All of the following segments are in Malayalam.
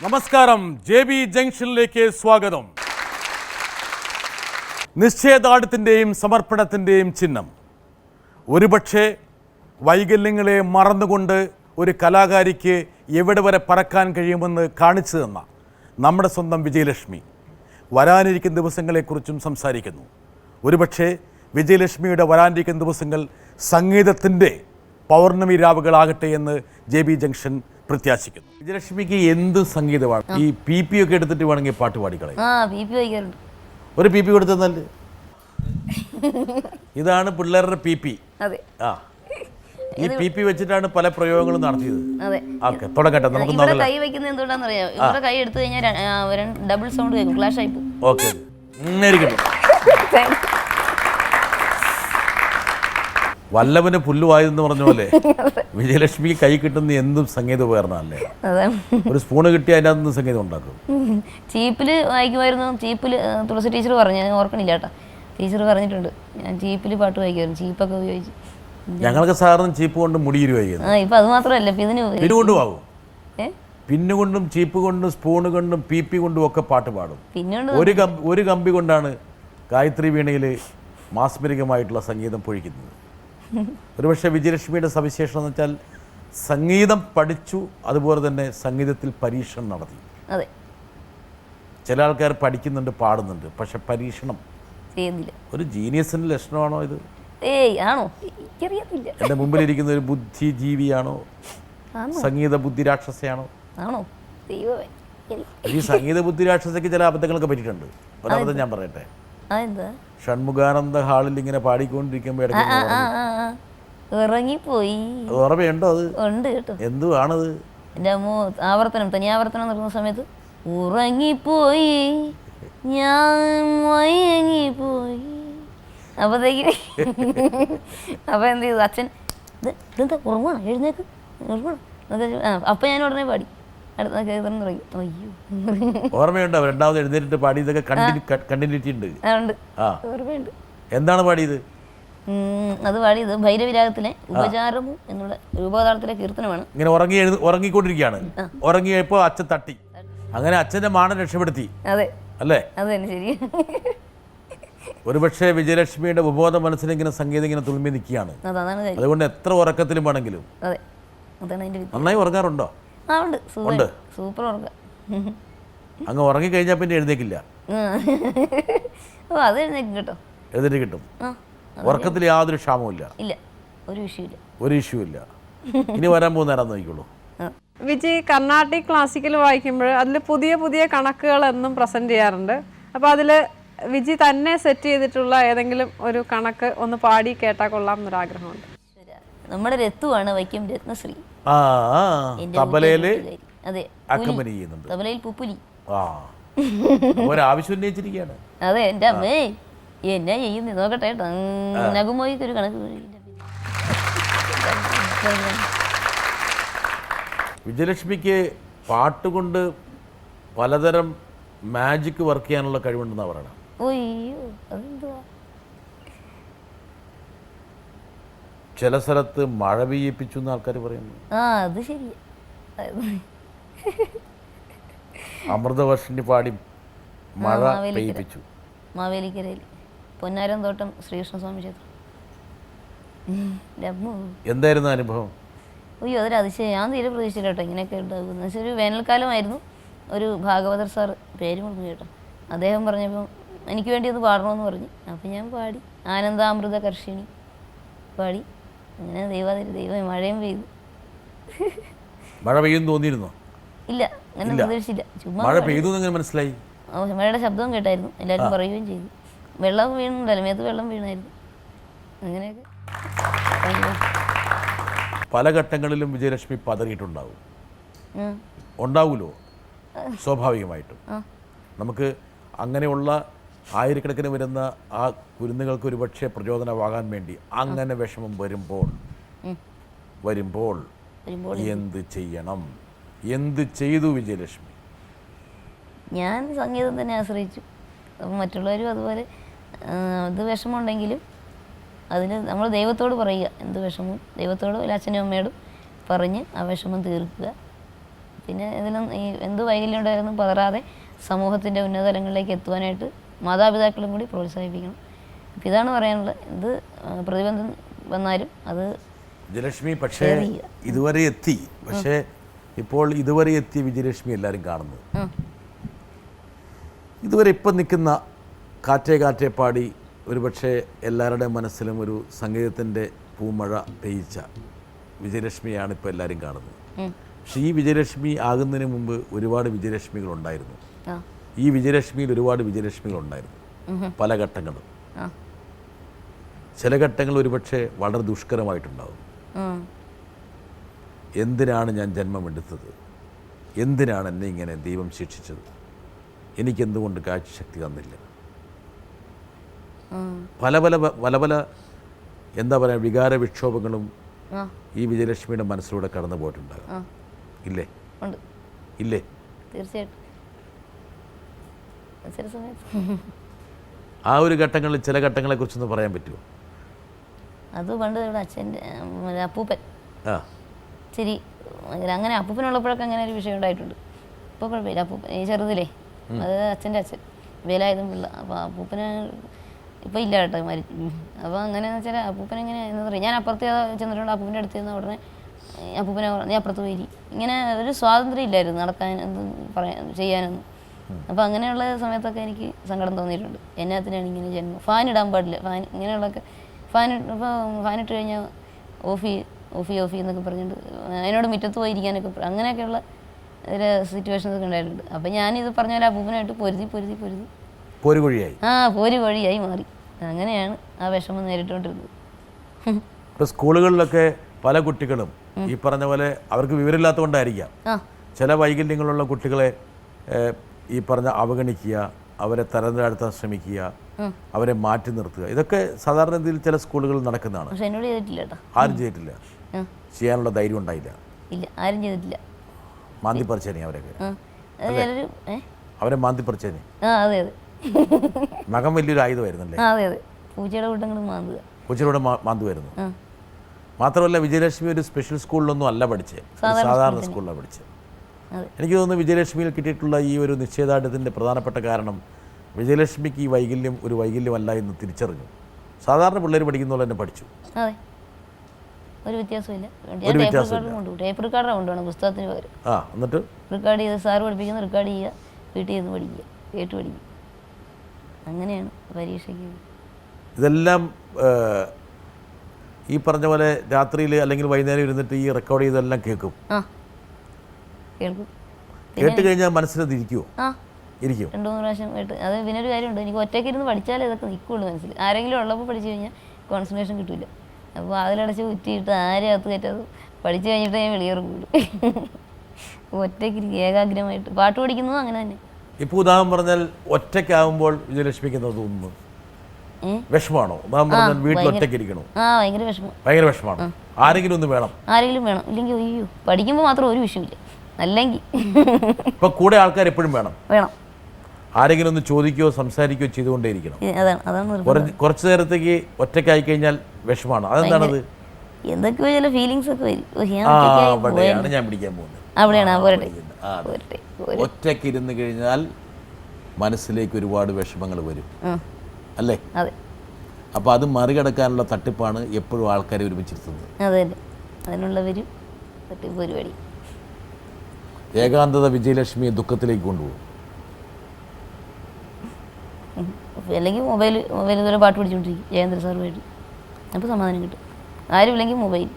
നമസ്കാരം. JB ജംഗ്ഷനിലേക്ക് സ്വാഗതം. നിശ്ചയദാർഢ്യത്തിൻ്റെയും സമർപ്പണത്തിൻ്റെയും ചിഹ്നം. ഒരുപക്ഷെ വൈകല്യങ്ങളെ മറന്നുകൊണ്ട് ഒരു കലാകാരിക്ക് എവിടെ വരെ പറക്കാൻ കഴിയുമെന്ന് കാണിച്ചു തന്ന നമ്മുടെ സ്വന്തം വിജയലക്ഷ്മി വരാനിരിക്കുന്ന ദിവസങ്ങളെക്കുറിച്ചും സംസാരിക്കുന്നു. ഒരുപക്ഷെ വിജയലക്ഷ്മിയുടെ വരാനിരിക്കുന്ന ദിവസങ്ങൾ സംഗീതത്തിൻ്റെ പൗർണമി രാവുകളാകട്ടെ എന്ന് JB ജംഗ്ഷൻ പ്രത്യാശിക്കുന്നു. വിജയലക്ഷ്മിക്ക് എന്ത് സംഗീതമാണ്? ഈ PP ഒക്കെ എടുത്തിട്ട് വേണമെങ്കിൽ പാട്ട് പാടിക്കളയും. ഒരു PP കൊടുത്തന്നല്ലേ? ഇതാണ് പിള്ളേരുടെ PP. ആ, ഈ PP വെച്ചിട്ടാണ് പല പ്രയോഗങ്ങളും നടത്തിയത്. ഓക്കെ, തുടങ്ങട്ടെ. നമുക്ക് കൈ വെക്കുന്നത് എന്തുകൊണ്ടാണെന്നറിയാം? ഇവിടെ കൈ എടുത്തു കഴിഞ്ഞാൽ ഡബിൾ സൗണ്ട് കേൾക്കും, ക്ലാഷ് ആയി പോകും. ഓക്കെ, വല്ലവന് പുല്ലുവായെന്ന് പറഞ്ഞ പോലെ വിജയലക്ഷ്മി കൈ കിട്ടുന്ന എന്തും സംഗീത ഉപകരണമല്ലേ. ഒരു സ്പൂണ് കിട്ടി അതിൻ്റെ അകത്ത് സംഗീതം ഉണ്ടാക്കും. ചീപ്പില് വായിക്കുമായിരുന്നു. ചീപ്പില് തുളസി ടീച്ചർ പറഞ്ഞു, ഞാൻ ഓർക്കണില്ല കേട്ടോ, ടീച്ചർ പറഞ്ഞിട്ടുണ്ട് ഞാൻ ചീപ്പില് പാട്ട് വായിക്കുമായിരുന്നു, ചീപ്പൊക്കെ ഉപയോഗിച്ച്. ഞങ്ങൾക്ക് സാറിന് ചീപ്പ് കൊണ്ട് മുടിയിരുവായിരുന്നു. ഇപ്പൊ അത് മാത്രമല്ല, പിന്നുകൊണ്ടും ആവും. പിന്നുകൊണ്ടും ചീപ്പ് കൊണ്ടും സ്പൂണ് കൊണ്ടും PP കൊണ്ടും ഒക്കെ പാട്ട് പാടും. ഒരു കമ്പി കൊണ്ടാണ് ഗായത്രി വീണയിൽ മാസ്മരികമായിട്ടുള്ള സംഗീതം പൊഴിക്കുന്നത്. ഒരുപക്ഷെ വിജയലക്ഷ്മിയുടെ സവിശേഷത എന്ന് വെച്ചാൽ സംഗീതം പഠിച്ചു, അതുപോലെ തന്നെ സംഗീതത്തിൽ പരീക്ഷണം നടത്തി. ചില ആൾക്കാർ പഠിക്കുന്നുണ്ട്, പാടുന്നുണ്ട്, പക്ഷെ പരീക്ഷണം ചെയ്യുന്നില്ല. ഒരു ജീനിയസിന്റെ ലക്ഷണമാണോ ഇത്? എൻ്റെ മുമ്പിലിരിക്കുന്ന ഒരു ബുദ്ധിജീവിയാണോ? സംഗീത ബുദ്ധിരാക്ഷസയാണോ? ഈ സംഗീത ബുദ്ധിരാക്ഷസയ്ക്ക് ചില അബദ്ധങ്ങളൊക്കെ പറ്റിയിട്ടുണ്ട്. ഒരബദ്ധം ഞാൻ പറയട്ടെ. ഷൺമുഖാനന്ദ ഹാളിൽ ഇങ്ങനെ പാടിക്കൊണ്ടിരിക്കുമ്പോൾ ഇറങ്ങിപ്പോയി. ഓർമ്മയുണ്ടോ? അത് ഉണ്ട് കേട്ടോ. എന്തുവാണത്? എൻ്റെ ആവർത്തനം, തനിയാവർത്തനം നടക്കുന്ന സമയത്ത് ഉറങ്ങിപ്പോയി ഞാൻ മയങ്ങിപ്പോയി. അപ്പോഴത്തേക്ക് അപ്പോൾ എന്ത് ചെയ്തു അച്ഛൻ, ഇതെന്താ ഉറങ്ങണം, എഴുന്നേക്ക് ഉറങ്ങണം. അപ്പം ഞാൻ ഉടനെ പാടി തുടങ്ങി. അയ്യോ, ഓർമ്മയുണ്ടോ? രണ്ടാമത് എഴുന്നേറ്റ് പാടിയതൊക്കെ കണ്ടിന്യൂറ്റി ഉണ്ട്. ഓർമ്മയുണ്ട്. എന്താണ് പാടിയത്? അത് പാടിയത് ഭൈരവിരാഗത്തിലെ ഉപചാരമു എന്നുള്ള രൂപതാളത്തിലെ കീർത്തനമാണ്. ഇങ്ങനെ ഉറങ്ങിക്കൊണ്ടിരിക്കുകയാണ്. ഉറങ്ങിയപ്പോൾ അച്ഛൻ തട്ടി, അങ്ങനെ അച്ഛൻ്റെ മാനം രക്ഷപ്പെടുത്തി. അതെ അല്ലേ? അത് തന്നെ, ശരി. ഒരുപക്ഷെ വിജയലക്ഷ്മിയുടെ ഉപബോധ മനസ്സിൽ ഇങ്ങനെ സംഗീതം ഇങ്ങനെ തുളുമ്പി നിൽക്കുകയാണ്. അതുകൊണ്ട് എത്ര ഉറക്കത്തിലും വേണമെങ്കിലും. നന്നായി ഉറങ്ങാറുണ്ടോ? ഉണ്ട്, സൂപ്പർ ഉറക്കം. അങ്ങ് ഉറങ്ങിക്കഴിഞ്ഞാൽ പിന്നെ എഴുന്നേക്കില്ല. അത് എഴുന്നേക്കും കേട്ടോ, എഴുന്നേറ്റ് കിട്ടും. ഉറക്കത്തിൽ യാതൊരു ക്ഷാമവും ഇല്ല. ഒരു ഇഷ്യൂ ഇല്ല. ഇനി വരാൻ പോകുന്നേരം നോക്കിക്കോളൂ. വിജയ് കർണാട്ടിക് ക്ലാസിക്കൽ വായിക്കുമ്പോൾ അതിൽ പുതിയ പുതിയ കണക്കുകൾ എന്നും പ്രസന്റ് ചെയ്യാറുണ്ട്. അപ്പോൾ അതിൽ വിജയ് തന്നെ സെറ്റ് ചെയ്തിട്ടുള്ള ഏതെങ്കിലും ഒരു കണക്ക് ഒന്ന് പാടി കേട്ടാൽ കൊള്ളാം എന്നൊരാഗ്രഹമുണ്ട്. നമ്മുടെ രത്തുവാണ് വൈക്കം രത്നശ്രീ. തബലയില് തബലയിൽ പുപ്പുലി. ഒരാവശ്യം ഉന്നയിച്ചിരിക്കുകയാണ്. അതെ, എൻ്റെ അമ്മേ എന്നാ ചെയ്യുന്നു നോക്കട്ടെ കേട്ടോ. നഗുമോയ്ക്ക് ഒരു കണക്ക്. വിജയലക്ഷ്മിക്ക് പാട്ടുകൊണ്ട് പലതരം മാജിക് വർക്ക് ചെയ്യാനുള്ള കഴിവുണ്ടെന്നാണ് പറയണം. ചില സ്ഥലത്ത് മഴ പെയ്യിപ്പിച്ചു എന്ന് ആൾക്കാർ പറയുന്നു. അത് ശരി. അമൃതവർഷിണി പാടി മഴ പെയ്യിപ്പിച്ചു. മാവേലിക്കരയിൽ പൊന്നാരം തോട്ടം ശ്രീകൃഷ്ണസ്വാമി ക്ഷേത്രം. എന്തായിരുന്നു അനുഭവം? അയ്യോ, അതൊരു അതിശയം. ഞാൻ തീരെ പ്രതീക്ഷിച്ചില്ല കേട്ടോ ഇങ്ങനെയൊക്കെ ഉണ്ടാകുന്ന. ഒരു വേനൽക്കാലമായിരുന്നു. ഒരു ഭാഗവതർ സാർ, പേര് മറന്നു കേട്ടോ, അദ്ദേഹം പറഞ്ഞപ്പോൾ എനിക്ക് വേണ്ടി അത് പാടണമെന്ന് പറഞ്ഞു. അപ്പം ഞാൻ പാടി ആനന്ദാമൃത കർഷിണി പാടി. അങ്ങനെ ദൈവം മഴയും പെയ്തു. മഴ പെയ്യുന്നു തോന്നിയിരുന്നോ? ഇല്ല, അങ്ങനെ പ്രതീക്ഷിച്ചില്ല. ചുമ്മാ മഴ പെയ്തു എങ്ങനെ മനസ്സിലായി? മഴയുടെ ശബ്ദവും കേട്ടായിരുന്നു, എല്ലാവരും പറയുകയും ചെയ്തു. വെള്ളം വീണുണ്ടല്ലോ, മേത്ത് വെള്ളം വീണായിരുന്നു. അങ്ങനെയൊക്കെ പല ഘട്ടങ്ങളിലും വിജയലക്ഷ്മി പതറിയിട്ടുണ്ടാവും. ഉണ്ടാവുമല്ലോ സ്വാഭാവികമായിട്ടും. നമുക്ക് അങ്ങനെയുള്ള ആയിരക്കണക്കിന് വരുന്ന ആ കുരുന്നുകൾക്ക് ഒരുപക്ഷെ പ്രചോദനമാകാൻ വേണ്ടി അങ്ങനെ വിഷമം വരുമ്പോൾ എന്ത് ചെയ്യണം? എന്ത് ചെയ്തു വിജയലക്ഷ്മി? ഞാൻ സംഗീതം തന്നെ ആശ്രയിച്ചു. അപ്പം മറ്റുള്ളവരും അതുപോലെ ഇത് വിഷമമുണ്ടെങ്കിലും അതിന് നമ്മൾ ദൈവത്തോട് പറയുക. എന്ത് വിഷമവും ദൈവത്തോടും അച്ഛനും അമ്മയോടും പറഞ്ഞ് ആ വിഷമം തീർക്കുക. പിന്നെ ഇതിലും ഈ എന്ത് വൈകല്യം ഉണ്ടായിരുന്നു പതറാതെ സമൂഹത്തിൻ്റെ ഉന്നത തലങ്ങളിലേക്ക് എത്തുവാനായിട്ട് മാതാപിതാക്കളും കൂടി പ്രോത്സാഹിപ്പിക്കണം. അപ്പം ഇതാണ് പറയാനുള്ളത്. എന്ത് പ്രതിബന്ധം വന്നാലും അത് വിജയലക്ഷ്മി പക്ഷേ ഇതുവരെ എത്തി. പക്ഷേ ഇപ്പോൾ ഇതുവരെ എത്തിയ വിജയലക്ഷ്മി എല്ലാവരും കാണുന്നു. ഇതുവരെ ഇപ്പം നിൽക്കുന്ന കാറ്റേ കാറ്റേ പാടി ഒരുപക്ഷെ എല്ലാവരുടെയും മനസ്സിലും ഒരു സംഗീതത്തിൻ്റെ പൂമഴ പെയ്ച്ച വിജയലക്ഷ്മിയാണ് ഇപ്പോൾ എല്ലാവരും കാണുന്നത്. പക്ഷേ ഈ വിജയലക്ഷ്മി ആകുന്നതിന് മുമ്പ് ഒരുപാട് വിജയലക്ഷ്മികളുണ്ടായിരുന്നു. ഈ വിജയലക്ഷ്മിയിൽ ഒരുപാട് വിജയലക്ഷ്മികളുണ്ടായിരുന്നു പല ഘട്ടങ്ങളും. ചില ഘട്ടങ്ങൾ ഒരുപക്ഷെ വളരെ ദുഷ്കരമായിട്ടുണ്ടാകും. എന്തിനാണ് ഞാൻ ജന്മമെടുത്തത്, എന്തിനാണ് എന്നെ ഇങ്ങനെ ദൈവം ശിക്ഷിച്ചത്, എനിക്കെന്തുകൊണ്ട് കാഴ്ചശക്തി തന്നില്ല, പല പല പല പല എന്താ പറയുക വികാര വിക്ഷോഭങ്ങളും ഈ വിജയലക്ഷ്മിയുടെ മനസ്സിലൂടെ കടന്നു പോയിട്ടുണ്ടാകും. ഇല്ലേ? ഇല്ലേ? തീർച്ചയായിട്ടും. ആ ഒരു ഘട്ടങ്ങളിൽ ചില ഘട്ടങ്ങളെ കുറിച്ചൊന്ന് പറയാൻ പറ്റുമോ? അത് പണ്ട് ഇവിടെ അച്ഛൻ്റെ അപ്പൂപ്പൻ ശരി അങ്ങനെ അപ്പൂപ്പനുള്ളപ്പോഴൊക്കെ അങ്ങനെ ഒരു വിഷയം ഉണ്ടായിട്ടുണ്ട്. ഇപ്പോൾ കുഴപ്പമില്ല. അപ്പൂപ്പൻ ഈ ചെറുതിലേ അത് അച്ഛൻ്റെ അച്ഛൻ വേലായുധം പിള്ള. അപ്പോൾ അപ്പൂപ്പന് ഇപ്പോൾ ഇല്ല കേട്ടോ മരിച്ചു. അപ്പോൾ അങ്ങനെയെന്ന് വെച്ചാൽ അപ്പൂപ്പൻ എങ്ങനെ എന്താ പറയുക, ഞാൻ അപ്പുറത്ത് ചെന്നിട്ടുണ്ട്. അപ്പൂപ്പൻ്റെ അടുത്ത് ചെന്ന ഉടനെ അപ്പൂപ്പനെ നീ അപ്പുറത്ത് പോയി. ഇങ്ങനെ ഒരു സ്വാതന്ത്ര്യം ഇല്ലായിരുന്നു നടക്കാൻ എന്തും പറയാൻ ചെയ്യാനൊന്നും. അപ്പോൾ അങ്ങനെയുള്ള സമയത്തൊക്കെ എനിക്ക് സങ്കടം തോന്നിയിട്ടുണ്ട്. എന്നാത്തിനാണ് ഇങ്ങനെ ജന്മം, ഫാൻ ഇടാൻ പാടില്ല, ഫാൻ ഇങ്ങനെയുള്ളതൊക്കെ ഇപ്പോൾ ഫാനിട്ട് കഴിഞ്ഞാൽ ഓഫി എന്നൊക്കെ പറഞ്ഞിട്ട് അതിനോട് മുറ്റത്ത് പോയിരിക്കാനൊക്കെ അങ്ങനെയൊക്കെയുള്ള ഒരു സിറ്റുവേഷൻസൊക്കെ ഉണ്ടായിട്ടുണ്ട്. അപ്പം ഞാനിത് പറഞ്ഞ പോലെ അപ്പൂപ്പനായിട്ട് പൊരുതി പോരു വഴിയായി മാറി. അങ്ങനെയാണ് ആ വിഷമം നേരിട്ടുകൊണ്ടിരുന്നത്. ഇപ്പോൾ സ്കൂളുകളിലൊക്കെ പല കുട്ടികളും ഈ പറഞ്ഞ പോലെ അവർക്ക് വിവരമില്ലാത്തതുകൊണ്ടായിരിക്കാം ചില വൈകല്യങ്ങളുള്ള കുട്ടികളെ ഈ പറഞ്ഞ അവഗണിക്കുക, അവരെ തരം താഴ്ത്താൻ ശ്രമിക്കുക, അവരെ മാറ്റി നിർത്തുക, ഇതൊക്കെ സാധാരണ രീതിയിൽ ചില സ്കൂളുകളിൽ നടക്കുന്നതാണ്. പക്ഷെ എന്നോട് ചെയ്തിട്ടില്ല കേട്ടോ. ആരും ചെയ്തിട്ടില്ല. ചെയ്യാനുള്ള ധൈര്യം ഉണ്ടായില്ല. ഇല്ല, ആരും ചെയ്തിട്ടില്ല. മാന്തിപ്പറിച്ചേനെ അവരൊക്കെ, അവരെ മാന്തിപ്പറിച്ചേനെ. അതെ അതെ. നഖം വലിയൊരു ആയുധമായിരുന്നല്ലേ? അതെ അതെ. പൂച്ചയുടെ കൂട്ടങ്ങളും മാന്തുക. പൂച്ചയുടെ മാന്തുമായിരുന്നു. മാത്രമല്ല വിജയലക്ഷ്മി ഒരു സ്പെഷ്യൽ സ്കൂളിലൊന്നും അല്ല പഠിച്ചത്, സാധാരണ സ്കൂളിലാണ് പഠിച്ചത്. എനിക്ക് തോന്നുന്നു വിജയലക്ഷ്മിയിൽ കിട്ടിയിട്ടുള്ള ഈ ഒരു നിശ്ചയദാർഢ്യത്തിൻ്റെ പ്രധാനപ്പെട്ട കാരണം വിജയലക്ഷ്മിക്ക് ഈ വൈകല്യം ഒരു വൈകല്യമല്ല എന്ന് തിരിച്ചറിഞ്ഞു. സാധാരണ പിള്ളേർ പഠിക്കുന്ന പോലെ തന്നെ പഠിച്ചു. അതെ, ഒരു വ്യത്യാസമില്ല. ടേപ്പ് റെക്കോർഡറാണ് കൊണ്ടുപോകണം പുസ്തകത്തിന് പകരം. എന്നിട്ട് റെക്കോർഡ് ചെയ്ത് സാറ് പഠിപ്പിക്കുന്ന റെക്കോർഡ് ചെയ്യുക, വീട്ടിൽ നിന്ന് പഠിക്കുക, കേട്ട് പഠിക്കുക. അങ്ങനെയാണ് പരീക്ഷയ്ക്ക്. ഇതെല്ലാം ഈ പറഞ്ഞ പോലെ രാത്രിയിൽ അല്ലെങ്കിൽ വൈകുന്നേരം ഇരുന്നിട്ട് ഈ റെക്കോർഡ് ചെയ്തെല്ലാം കേൾക്കും. കേൾക്കും. കേട്ട് കഴിഞ്ഞാൽ മനസ്സിലത് ഇരിക്കുമോ? ഇരിക്കും. 2-3 പ്രാവശ്യം കേട്ട്. അത് പിന്നെ ഒരു കാര്യമുണ്ട്, എനിക്ക് ഒറ്റയ്ക്ക് ഇരുന്ന് പഠിച്ചാലേ ഇതൊക്കെ നിൽക്കുള്ളൂ മനസ്സിൽ. ആരെങ്കിലും ഉള്ളപ്പോൾ പഠിച്ചു കഴിഞ്ഞാൽ കോൺസെൻട്രേഷൻ കിട്ടില്ല. അപ്പോൾ അതിലടച്ച് കുറ്റിയിട്ട് ആരും അകത്ത് കയറ്റാതെ പഠിച്ചു കഴിഞ്ഞിട്ട് ഞാൻ വെളിയേറുള്ളൂ. ഒറ്റയ്ക്ക് ഏകാഗ്രമായിട്ട് പാട്ട് പഠിക്കുന്നതും അങ്ങനെ തന്നെ. ഇപ്പോൾ ഉദാഹരണം പറഞ്ഞാൽ ഒറ്റയ്ക്കാവുമ്പോൾ വിജയലക്ഷ്മിക്ക് എന്താ തോന്നുന്നു? വിഷമാണോ? ഉദാഹരണം പറഞ്ഞാൽ വീട്ടിൽ ഒറ്റയ്ക്ക് ഇരിക്കണോ? ഭയങ്കര വിഷമാണ്. ആരെങ്കിലും ഒന്ന് വേണം. ഇല്ലെങ്കിൽ അയ്യോ പഠിക്കുമ്പോൾ മാത്രം ഒരു വിഷയമില്ല, അല്ലെങ്കിൽ ഇപ്പൊ കൂടെ ആൾക്കാർ എപ്പോഴും വേണം. ആരെങ്കിലും ഒന്ന് ചോദിക്കുകയോ സംസാരിക്കുകയോ ചെയ്തുകൊണ്ടേയിരിക്കണം. കുറച്ചു നേരത്തേക്ക് ഒറ്റയ്ക്കായി കഴിഞ്ഞാൽ വിഷമാണ്. അതെന്താണത്? എന്തൊക്കെയോ ചില ഫീലിങ്സ് ഒക്കെ വരും. അവിടെയാണ് ഞാൻ പിടിക്കാൻ പോകുന്നത്. ഒറ്റയ്ക്ക് ഇരുന്ന് കഴിഞ്ഞാൽ മനസ്സിലേക്ക് ഒരുപാട് വിഷമങ്ങൾ വരും അല്ലേ? അപ്പൊ അത് മറികടക്കാനുള്ള തട്ടിപ്പാണ് എപ്പോഴും ആൾക്കാരെ ഒരുമിച്ചിരുത്തുന്നത്. അതിനുള്ളവരും തട്ടിപ്പ് പരിപാടി. ഏകാന്തത വിജയലക്ഷ്മിയെ ദുഃഖത്തിലേക്ക് കൊണ്ടുപോകും. അല്ലെങ്കിൽ മൊബൈൽ ഇതുവരെ പാട്ട് പഠിച്ചുകൊണ്ടിരിക്കും ജയേന്ദ്ര സാറുമായിട്ട്. അപ്പോൾ സമാധാനം കിട്ടും. ആരുമില്ലെങ്കിൽ മൊബൈൽ.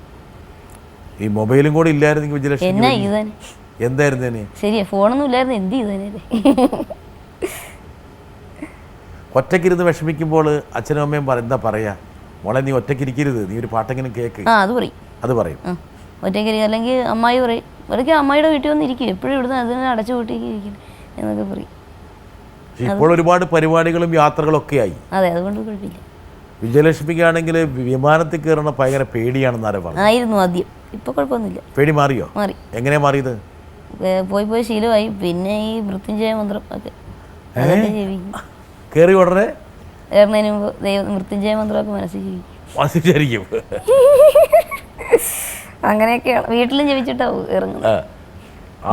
ഈ മൊബൈലും കൂടെ ഇല്ലായിരുന്നെങ്കിൽ വിജയലക്ഷ്മി എന്നാ ഇതന്നെ എന്തായിരുന്നു? ശരിയാ, ഫോണൊന്നും ഇല്ലായിരുന്നു, എന്ത് ചെയ്തേനെ. ഒറ്റയ്ക്കിരുന്ന് വിഷമിക്കുമ്പോൾ അച്ഛനും അമ്മയും എന്താ പറയാ, മോളെ നീ ഒറ്റയ്ക്കിരിക്കരുത്, നീ ഒരു പാട്ടെങ്കിലും കേക്ക്. അത് പറയും. ഒറ്റയ്ക്ക് അല്ലെങ്കിൽ അമ്മായി പറയും, ഇവിടേക്ക് അമ്മായിയുടെ വീട്ടിൽ വന്നിരിക്കും, എപ്പോഴും ഇവിടുന്ന് അതിനെ അടച്ചു കൂട്ടിയിരിക്കും എന്നൊക്കെ പറയും. ഇപ്പോൾ ഒരുപാട് പരിപാടികളും യാത്രകളും ഒക്കെ ആയി. അതെ, അതുകൊണ്ട് കുഴപ്പമില്ല. വിജയലക്ഷ്മിക്കാണെങ്കിൽ വിമാനത്തിൽ കയറണ ഭയങ്കര പേടിയാണെന്ന് ആരോ പറഞ്ഞു. ആയിരുന്നു ആദ്യം, ഇപ്പൊ കുഴപ്പമൊന്നുമില്ല. പേടി മാറിയോ? മാറി. എങ്ങനെയാ മാറിയത്? പോയി ശീലമായി. പിന്നെ ഈ മൃത്യുഞ്ജയ മന്ത്രം ഒക്കെ കയറി ഉടനെ കയറുന്നതിന് മുമ്പ് മൃത്യുഞ്ജയ മന്ത്രമൊക്കെ മനസ്സിൽ ജീവിക്കും. അങ്ങനെയൊക്കെയാണ് വീട്ടിലും ജപിച്ചിട്ടാവും ഇറങ്ങുന്നത്.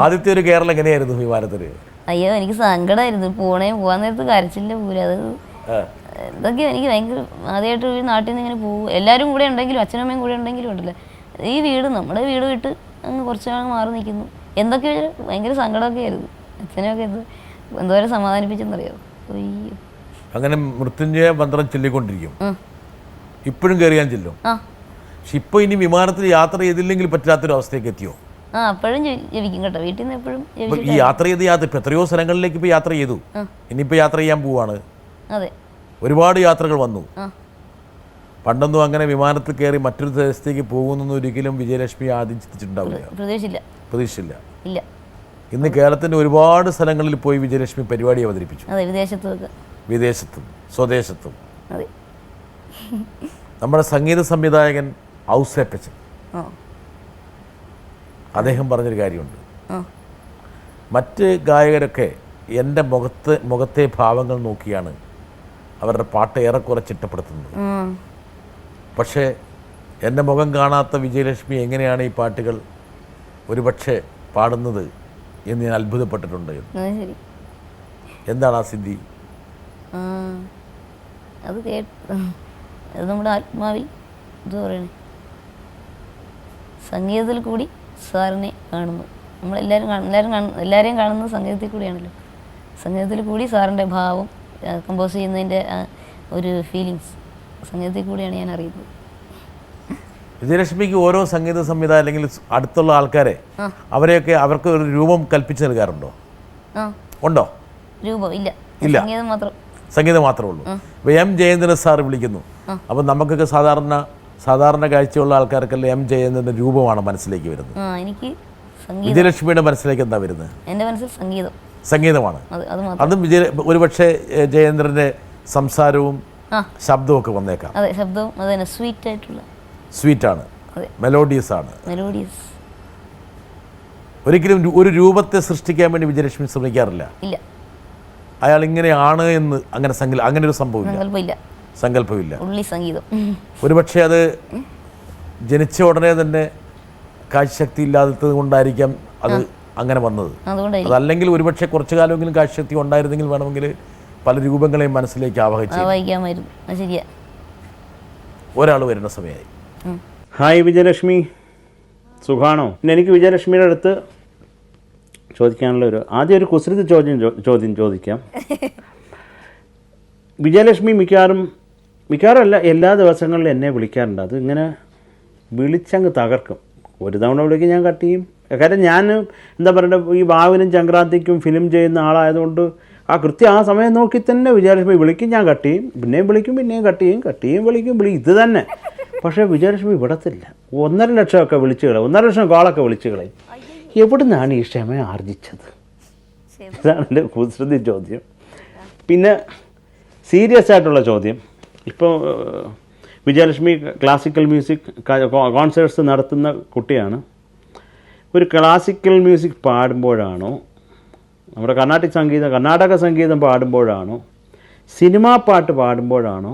ആദ്യത്തെ ഒരു കേരളം എങ്ങനെയായിരുന്നു വിമാനത്തിൽ? അയ്യോ എനിക്ക് സങ്കടമായിരുന്നു, പോകാൻ നേരത്ത് കരച്ചില്ല പോലും. അത് എന്തൊക്കെയോ എനിക്ക് ഭയങ്കര ആദ്യമായിട്ട് ഒരു നാട്ടിൽ നിന്ന് ഇങ്ങനെ പോകും. എല്ലാവരും കൂടെ ഉണ്ടെങ്കിലും അച്ഛനമ്മയും കൂടെ ഉണ്ടെങ്കിലും ഉണ്ടല്ലോ, ഈ വീട് നമ്മുടെ വീട് വിട്ട് അങ്ങ് കുറച്ച് നാൾ മാറി നിൽക്കുന്നു. എന്തൊക്കെയോ ഭയങ്കര സങ്കടമൊക്കെ ആയിരുന്നു. അച്ഛനെയൊക്കെ എന്തോരം സമാധാനിപ്പിച്ചെന്നറിയാമോ. അയ്യോ അങ്ങനെ മൃത്യുഞ്ജയ മന്ത്രം ചൊല്ലിക്കൊണ്ടിരിക്കും. ഇപ്പോഴും കയറിയാൻ ചെല്ലും. പക്ഷെ ഇപ്പോൾ ഇനി വിമാനത്തിൽ യാത്ര ചെയ്തില്ലെങ്കിൽ പറ്റാത്തൊരു അവസ്ഥയൊക്കെ എത്തിയോ? അപ്പോഴും ജപിക്കും കേട്ടോ, വീട്ടിൽ നിന്ന് എപ്പോഴും. ഈ യാത്ര ഇപ്പം എത്രയോ സ്ഥലങ്ങളിലേക്ക് ഇപ്പോൾ യാത്ര ചെയ്തു, ഇനിയിപ്പോൾ യാത്ര ചെയ്യാൻ പോവാണ്. അതെ, ഒരുപാട് യാത്രകൾ വന്നു. പണ്ടൊന്നും അങ്ങനെ വിമാനത്തിൽ കയറി മറ്റൊരു ദേശത്തേക്ക് പോകുന്നൊന്നും ഒരിക്കലും വിജയലക്ഷ്മി ആദ്യം ചിന്തിച്ചിട്ടുണ്ടാവില്ല, പ്രതീക്ഷിച്ചില്ല. ഇല്ല. ഇന്ന് കേരളത്തിൻ്റെ ഒരുപാട് സ്ഥലങ്ങളിൽ പോയി വിജയലക്ഷ്മി പരിപാടി അവതരിപ്പിച്ചു. അതെ, വിദേശത്തും സ്വദേശത്തും. അതെ. നമ്മുടെ സംഗീത സംവിധായകൻ ഔസേപ്പച്ചൻ അദ്ദേഹം പറഞ്ഞൊരു കാര്യമുണ്ട്, മറ്റ് ഗായകരൊക്കെ എൻ്റെ മുഖത്തെ ഭാവങ്ങൾ നോക്കിയാണ് അവരുടെ പാട്ട് ഏറെക്കുറെ ചിട്ടപ്പെടുത്തുന്നത്. പക്ഷേ എൻ്റെ മുഖം കാണാത്ത വിജയലക്ഷ്മി എങ്ങനെയാണ് ഈ പാട്ടുകൾ ഒരുപക്ഷെ പാടുന്നത് എന്ന് ഞാൻ അത്ഭുതപ്പെട്ടിട്ടുണ്ട്. എന്താണ് ആ സിദ്ധി? അത് അത് നമ്മുടെ ആത്മാവിൽ ഇത് പറയണേ, സംഗീതത്തിൽ കൂടി സാറിനെ കാണുന്നു. എല്ലാവരെയും കാണുന്നത് സംഗീതത്തിൽ കൂടിയാണല്ലോ. സംഗീതത്തിൽ കൂടി സാറിൻ്റെ ഭാവം, കമ്പോസ് ചെയ്യുന്നതിൻ്റെ ഒരു ഫീലിങ്സ് സംഗീതത്തിൽ കൂടിയാണ് ഞാൻ അറിയുന്നത്. വിജയലക്ഷ്മിക്ക് ഓരോ സംഗീത സംവിധാനം അല്ലെങ്കിൽ അടുത്തുള്ള ആൾക്കാരെ അവർക്ക് ഒരു രൂപം കൽപ്പിച്ച് നൽകാറുണ്ടോ? ഉണ്ടോ? രൂപം ഇല്ല, സംഗീതം മാത്രമേ ഉള്ളൂ. ഇപ്പോൾ എം ജയേന്ദ്രൻ സാർ വിളിക്കുന്നു, അപ്പം നമുക്കൊക്കെ സാധാരണ കാഴ്ചയുള്ള ആൾക്കാർക്കല്ലേ എം ജയേന്ദ്രൻ്റെ രൂപമാണ് മനസ്സിലേക്ക് വരുന്നത്. എനിക്ക് വിജയലക്ഷ്മിയുടെ മനസ്സിലേക്ക് എന്താ വരുന്നത്? എൻ്റെ മനസ്സിൽ സംഗീതമാണ്. അതും ഒരുപക്ഷെ ജയേന്ദ്രൻ്റെ സംസാരവും ശബ്ദവും ഒക്കെ വന്നേക്കാം. അതെ, ശബ്ദവും അതന്നെ സ്വീറ്റാണ്, മെലോഡിയസ് ആണ്. ഒരിക്കലും ഒരു രൂപത്തെ സൃഷ്ടിക്കാൻ വേണ്ടി വിജയലക്ഷ്മി ശ്രമിക്കാറില്ല. അയാൾ ഇങ്ങനെയാണ് എന്ന് അങ്ങനെ ഒരു സംഭവമില്ല, സങ്കല്പമില്ല. ഒരുപക്ഷെ അത് ജനിച്ച ഉടനെ തന്നെ കാഴ്ചശക്തി ഇല്ലാത്തത് കൊണ്ടായിരിക്കാം അത് അങ്ങനെ വന്നത്. അതല്ലെങ്കിൽ ഒരുപക്ഷെ കുറച്ചു കാലമെങ്കിലും കാഴ്ചശക്തി ഉണ്ടായിരുന്നെങ്കിൽ വേണമെങ്കിൽ പല രൂപങ്ങളെയും മനസ്സിലേക്ക് ആവാഹിക്കാം. ഒരാൾ വരുന്ന സമയമായി. ഹായ് വിജയലക്ഷ്മി, സുഖാണോ? എനിക്ക് വിജയലക്ഷ്മിയുടെ അടുത്ത് ചോദിക്കാനുള്ള ആദ്യം ഒരു കുസൃതി ചോദ്യം ചോദിക്കാം. വിജയലക്ഷ്മി മിക്കവാറും എല്ലാ ദിവസങ്ങളിലും എന്നെ വിളിക്കാറുണ്ട്. അത് ഇങ്ങനെ വിളിച്ചങ്ങ് തകർക്കും. ഒരു തവണ വിളിക്കും, ഞാൻ കട്ട് ചെയ്യും. കാര്യം ഞാൻ എന്താ പറയുക, ഈ വാവിനും സംക്രാന്തിക്കും ഫിലിം ചെയ്യുന്ന ആളായതുകൊണ്ട് ആ സമയം നോക്കി തന്നെ വിജയലക്ഷ്മി വിളിക്കും, ഞാൻ കട്ട് ചെയ്യും. പിന്നെയും വിളിക്കും, പിന്നെയും കട്ട് ചെയ്യും, വിളിക്കും ഇത് തന്നെ. പക്ഷേ വിജയലക്ഷ്മി വിടത്തില്ല. 1.5 ലക്ഷമൊക്കെ വിളിച്ചു കളയും, 1.5 ലക്ഷം കോളൊക്കെ വിളിച്ചു കളയും. എവിടുന്നാണ് ഈ ക്ഷമ ആർജിച്ചത്? ഇതാണ് എൻ്റെ കുസൃതി ചോദ്യം. പിന്നെ സീരിയസ് ആയിട്ടുള്ള ചോദ്യം, ഇപ്പോൾ വിജയലക്ഷ്മി ക്ലാസിക്കൽ മ്യൂസിക് കോൺസേർട്സ് നടത്തുന്ന കുട്ടിയാണ്. ഒരു ക്ലാസിക്കൽ മ്യൂസിക് പാടുമ്പോഴാണോ, നമ്മുടെ കർണാടക സംഗീതം പാടുമ്പോഴാണോ, സിനിമാ പാട്ട് പാടുമ്പോഴാണോ,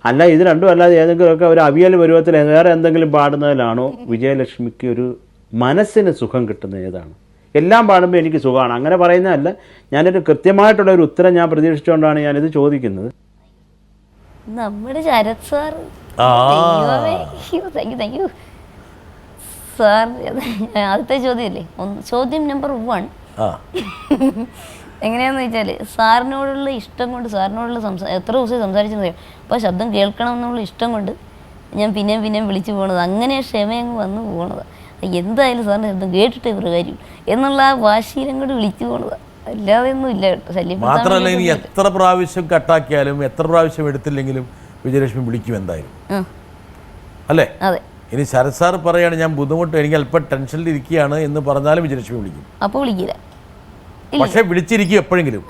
അല്ല ഇത് രണ്ടും അല്ലാതെ ഏതെങ്കിലുമൊക്കെ ഒരു അവിയൽ പരുവത്തിൽ വേറെ എന്തെങ്കിലും പാടുന്നതിലാണോ വിജയലക്ഷ്മിക്ക് ഒരു മനസ്സിന് സുഖം കിട്ടുന്നത്? ഏതാണ്? എല്ലാം പാടുമ്പോൾ എനിക്ക് സുഖമാണ് അങ്ങനെ പറയുന്നതല്ല, ഞാനൊരു കൃത്യമായിട്ടുള്ള ഒരു ഉത്തരം ഞാൻ പ്രതീക്ഷിച്ചുകൊണ്ടാണ് ഞാനിത് ചോദിക്കുന്നത്. നമ്മുടെ ശരത് സാർ, സാർ ആദ്യത്തെ ചോദ്യമല്ലേ, ചോദ്യം നമ്പർ 1 എങ്ങനെയാണെന്ന് വെച്ചാൽ സാറിനോടുള്ള ഇഷ്ടം കൊണ്ട്, സാറിനോടുള്ള എത്ര ദിവസം സംസാരിച്ചെന്ന് അറിയാം. അപ്പോൾ ശബ്ദം കേൾക്കണം എന്നുള്ള ഇഷ്ടം കൊണ്ട് ഞാൻ പിന്നെയും വിളിച്ചു പോകണത്, അങ്ങനെ ക്ഷമയങ്ങ് വന്ന് പോകണത്. എന്തായാലും സാറിൻ്റെ ശബ്ദം കേട്ടിട്ടേ ഒരു കാര്യം എന്നുള്ള ആ വാശീലം കൊണ്ട് വിളിച്ചു പോകണത്, അല്ലാതെ ഒന്നും ഇല്ല കേട്ടോ. ശല്യം മാത്രമല്ല, ഇനി എത്ര പ്രാവശ്യം കട്ടാക്കിയാലും എത്ര പ്രാവശ്യം എടുത്തില്ലെങ്കിലും വിജയലക്ഷ്മി വിളിക്കും എന്തായാലും, അല്ലേ? അതെ. ഇനി ശരത് സാർ പറയാണ് ഞാൻ ബുദ്ധിമുട്ട്, എനിക്ക് അല്പം ടെൻഷനിൽ ഇരിക്കുകയാണ് എന്ന് പറഞ്ഞാലും വിജയലക്ഷ്മി വിളിക്കും. അപ്പോൾ വിളിക്കില്ല, പക്ഷെ വിളിച്ചിരിക്കും എപ്പോഴെങ്കിലും,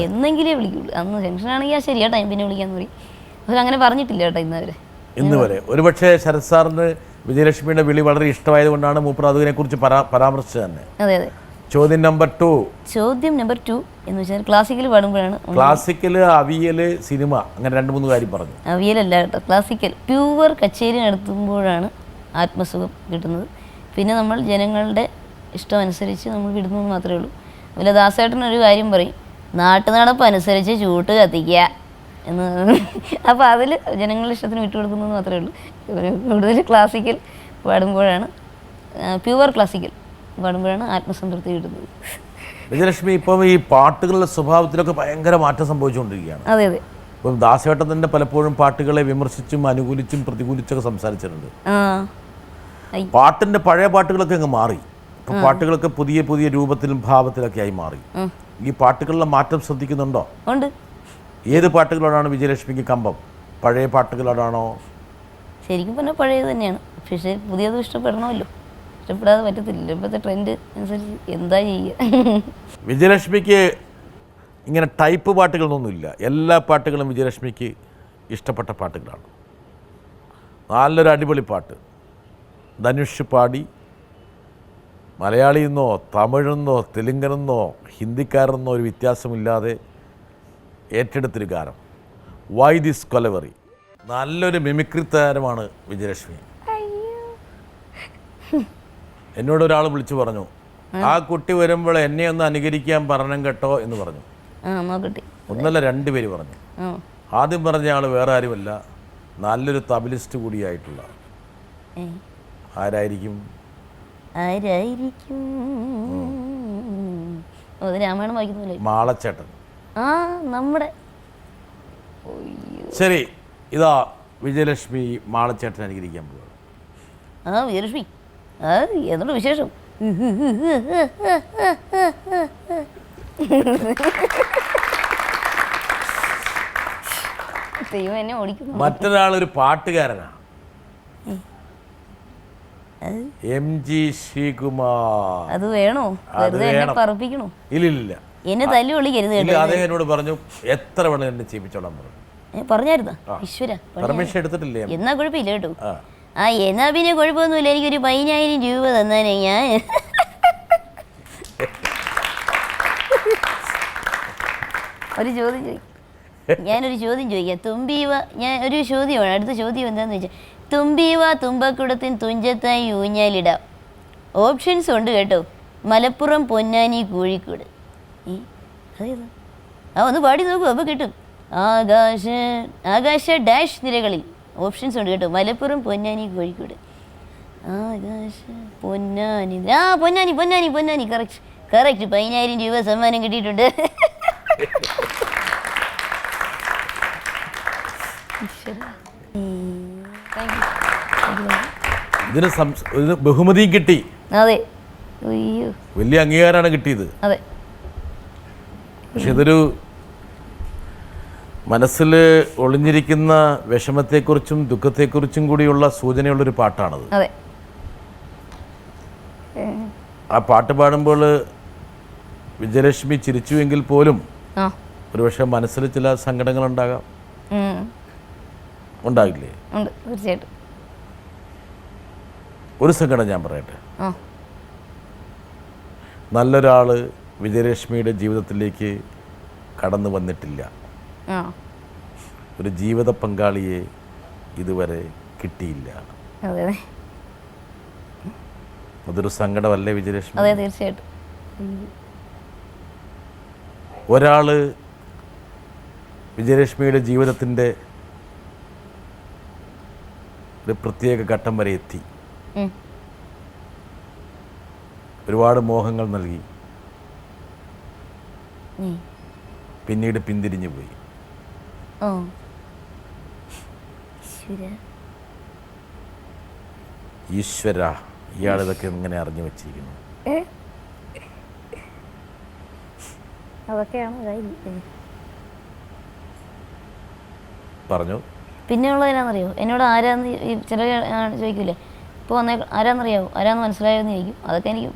എന്നെങ്കിലും വിളിക്കുള്ളൂ. അന്ന് ടെൻഷനാണെങ്കിൽ ശരിയാ ടൈം പിന്നെ വിളിക്കാന്ന് പറയും. പക്ഷെ അങ്ങനെ പറഞ്ഞിട്ടില്ല കേട്ടോ ഇന്ന് വരെ. ഒരുപക്ഷെ ശരത് സാറിന് വിജയലക്ഷ്മിയുടെ വിളി വളരെ ഇഷ്ടമായതുകൊണ്ടാണ് മൂപ്പർ അതിനെക്കുറിച്ച് പരാമർശിച്ചത് തന്നെ. അതെ അതെ. ചോദ്യം നമ്പർ 2 എന്ന് വെച്ചാൽ ക്ലാസിക്കൽ പാടുമ്പോഴാണ്. ക്ലാസിക്കൽ, അവിയൽ, സിനിമ, അങ്ങനെ 2-3 കാര്യം പറഞ്ഞു. അവിയലല്ല കേട്ടോ, ക്ലാസിക്കൽ പ്യൂവർ കച്ചേരി നടത്തുമ്പോഴാണ് ആത്മസുഖം കിട്ടുന്നത്. പിന്നെ നമ്മൾ ജനങ്ങളുടെ ഇഷ്ടമനുസരിച്ച് നമ്മൾ വിടുന്നു എന്ന് മാത്രമേ ഉള്ളൂ. അതുപോലെ ദാസേട്ടനൊരു കാര്യം പറയും, നാട്ടുനടപ്പ് അനുസരിച്ച് ചൂട്ട് കത്തിക്കുക എന്ന്. അപ്പോൾ അതിൽ ജനങ്ങളുടെ ഇഷ്ടത്തിന് വിട്ടുകൊടുക്കുന്നു എന്ന് മാത്രമേ ഉള്ളൂ. കൂടുതൽ ക്ലാസിക്കൽ പാടുമ്പോഴാണ്, പ്യുവർ ക്ലാസിക്കൽ പാടുമ്പോഴാണ് ആത്മസംതൃപ്തി കിട്ടുന്നത്. വിജയലക്ഷ്മി, ഇപ്പം ഈ പാട്ടുകളുടെ സ്വഭാവത്തിലൊക്കെ ഭയങ്കര മാറ്റം സംഭവിച്ചുകൊണ്ടിരിക്കുകയാണ്. അതെ അതെ. ഇപ്പം ദാസേട്ടൻ തന്നെ പലപ്പോഴും പാട്ടുകളെ വിമർശിച്ചും അനുകൂലിച്ചും പ്രതികൂലിച്ചൊക്കെ സംസാരിച്ചിട്ടുണ്ട്. പാട്ടിൻ്റെ പഴയ പാട്ടുകളൊക്കെ അങ്ങ് മാറി. ഇപ്പം പാട്ടുകളൊക്കെ പുതിയ പുതിയ രൂപത്തിലും ഭാവത്തിലൊക്കെ ആയി മാറി. ഈ പാട്ടുകളിലെ മാറ്റം ശ്രദ്ധിക്കുന്നുണ്ടോ? ഉണ്ട്. ഏത് പാട്ടുകളോടാണ് വിജയലക്ഷ്മിക്ക് കമ്പം? പഴയ പാട്ടുകളോടാണോ? ശരിക്കും പറഞ്ഞാൽ പഴയത് തന്നെയാണ്. പക്ഷേ പുതിയത് ഇഷ്ടപ്പെടണമല്ലോ, ഇഷ്ടപ്പെടാതെ പറ്റത്തില്ല. ഇപ്പോഴത്തെ ട്രെൻഡ് അനുസരിച്ച് എന്താ ചെയ്യുക. വിജയലക്ഷ്മിക്ക് ഇങ്ങനെ ടൈപ്പ് പാട്ടുകളൊന്നുമില്ല. എല്ലാ പാട്ടുകളും വിജയലക്ഷ്മിക്ക് ഇഷ്ടപ്പെട്ട പാട്ടുകളാണ്. നല്ലൊരു അടിപൊളി പാട്ട് ധനുഷ് പാടി, മലയാളിയെന്നോ തമിഴെന്നോ തെലുങ്കനെന്നോ ഹിന്ദിക്കാരെന്നോ ഒരു വ്യത്യാസമില്ലാതെ ഏറ്റെടുത്തൊരു ഗാനം വൈ ദിസ് കൊലവറി. നല്ലൊരു മിമിക്രി താരമാണ് വിജയലക്ഷ്മി. എന്നോട് ഒരാൾ വിളിച്ചു പറഞ്ഞു, ആ കുട്ടി വരുമ്പോൾ എന്നെ ഒന്ന് അനുകരിക്കാൻ പറഞ്ഞു കേട്ടോ എന്ന് പറഞ്ഞു. ഒന്നല്ല 2 പേര് പറഞ്ഞു. ആദ്യം പറഞ്ഞ ആൾ വേറെ ആരുമല്ല, നല്ലൊരു തബലിസ്റ്റ് കൂടിയായിട്ടുള്ള ആരായിരിക്കും? രാമായണം വായിക്കുന്നില്ലേ? മാളച്ചേട്ടൻ. നമ്മുടെ. ശരി, ഇതാ വിജയലക്ഷ്മി മാളച്ചേട്ടൻ അനുകരിക്കാൻ പോവുക. വിജയലക്ഷ്മി, എന്തുകൊണ്ട് വിശേഷം? ദൈവം എന്നെ ഓടിക്കുന്നു. മറ്റൊരാളൊരു പാട്ടുകാരനാണ്, MG ശ്രീകുമാർ. അത് വേണോ? വെറുതെ എന്നെ പറപ്പിക്കണോ? ഇല്ലില്ല, എന്നെ തല്ലി വിളിക്കരുത്. അദ്ദേഹം എന്നോട് പറഞ്ഞു എത്ര വേണം എന്നെ ചെയ്യിപ്പിച്ചോളാൻ പറഞ്ഞു. പറഞ്ഞായിരുന്നോ? ഈശ്വര, പെർമിഷൻ എടുത്തിട്ടില്ലേ? എന്നാ കുഴപ്പമില്ല കേട്ടോ. എന്നാ പിന്നെ കുഴപ്പമൊന്നുമില്ല. എനിക്കൊരു 10,000 രൂപ തന്നാനേ ഞാൻ. ഞാനൊരു ചോദ്യം ചോദിക്കാം. തുമ്പീവ, ഞാൻ ഒരു ചോദ്യമാണ്. അടുത്ത ചോദ്യം എന്താണെന്ന് വെച്ചാൽ, തുമ്പീവ തുമ്പക്കുടത്തിൻ തുഞ്ചത്തായി ഊഞ്ഞാലിടാം. ഓപ്ഷൻസ് ഉണ്ട് കേട്ടോ. മലപ്പുറം, പൊന്നാനി, കോഴിക്കോട്. അതേതാ? ഒന്ന് പാടി നോക്കൂ, അപ്പോൾ കിട്ടും. ആകാശ ഡാഷ് നിരകളിൽ ഓപ്ഷൻസ് ഉണ്ട് കേട്ടോ. മലപ്പുറം, പൊന്നാനി, കോഴിക്കോട്. ആകാശ പൊന്നാനി. പൊന്നാനി പൊന്നാനി പൊന്നാനി. Correct correct. 10,000 രൂപ സമ്മാനം കിട്ടിയിട്ടുണ്ട്. ഇതിന് ബഹുമതിയും കിട്ടി. അതെ, വലിയ അംഗീകാരമാണ് കിട്ടിയത്. അതെ. പക്ഷെ ഇതൊരു മനസ്സിൽ ഒളിഞ്ഞിരിക്കുന്ന വിഷമത്തെക്കുറിച്ചും ദുഃഖത്തെക്കുറിച്ചും കൂടിയുള്ള സൂചനയുള്ളൊരു പാട്ടാണത്. അതെ. ആ പാട്ട് പാടുമ്പോൾ വിജയലക്ഷ്മി ചിരിച്ചുവെങ്കിൽ പോലും ഒരുപക്ഷെ മനസ്സിൽ ചില സങ്കടങ്ങൾ ഉണ്ടാകാം. ഉണ്ടാകില്ലേ? തീർച്ചയായിട്ടും. ഒരു സങ്കടം ഞാൻ പറയട്ടെ. നല്ലൊരാൾ വിജയലക്ഷ്മിയുടെ ജീവിതത്തിലേക്ക് കടന്നു വന്നിട്ടില്ല. ഒരു ജീവിത പങ്കാളിയെ ഇതുവരെ കിട്ടിയില്ല. അതൊരു സങ്കടമല്ലേ വിജയലക്ഷ്മി? അതെ, തീർച്ചയായിട്ടും. ഒരാൾ വിജയലക്ഷ്മിയുടെ ജീവിതത്തിൻ്റെ ഒരു പ്രത്യേക ഘട്ടം വരെ എത്തി. ഒരുപാട് മോഹങ്ങൾ നൽകി, പിന്നീട് പിന്തിരിഞ്ഞു പോയി. ഈശ്വര, ഇയാളിതൊക്കെ എങ്ങനെ അറിഞ്ഞു വെച്ചിരിക്കുന്നു? പറഞ്ഞു. പിന്നെ ഉള്ളതിനാണെന്നറിയോ, എന്നോട് ആരാന്ന് ചിലർ ചോദിക്കൂലേ, ഇപ്പോൾ വന്നേ ആരാന്നറിയാവോ, ആരാന്ന് മനസ്സിലായോന്ന് ചോദിക്കും. അതൊക്കെ എനിക്ക്